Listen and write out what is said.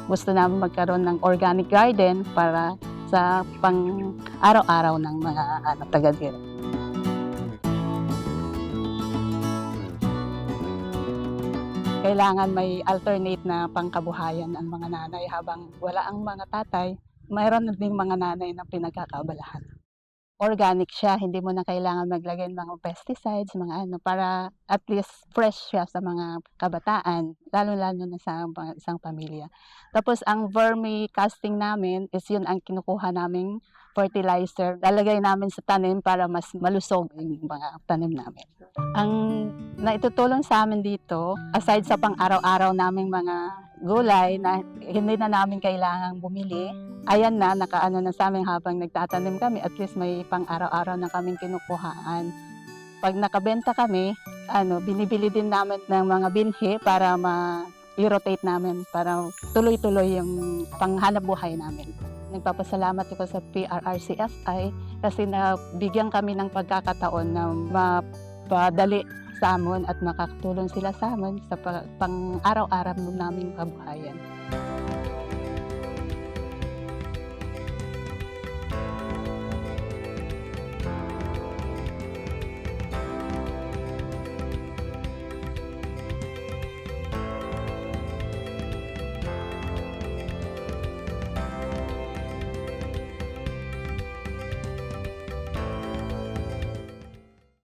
gusto namin magkaroon ng organic garden para sa pang araw-araw ng mga taga-dito. Kailangan may alternate na pangkabuhayan ang mga nanay habang wala ang mga tatay. Mayroon ding mga nanay na pinagkakaabalahan. Organic siya, hindi mo na kailangan maglagay ng mga pesticides, mga para at least fresh siya sa mga kabataan, lalo-lalo na sa isang pamilya. Tapos ang vermicasting namin is yun ang kinukuha naming fertilizer. Lalagay namin sa tanim para mas malusog yung mga tanim namin. Ang naitutulong sa amin dito, aside sa pang-araw-araw naming mga gulay na hindi na namin kailangang bumili, ayan na, nakaano na sa amin habang nagtatanim kami, at least may pang-araw-araw na kaming kinukuhaan. Pag nakabenta kami, binibili din namin ng mga binhi para i-rotate namin para tuloy-tuloy yung panghanap buhay namin. Nagpapasalamat ako sa PRRCSI kasi nabigyan kami ng pagkakataon na mapadali sa amin at makakatulong sila sa amin sa pang-araw-araw naming kabuhayan.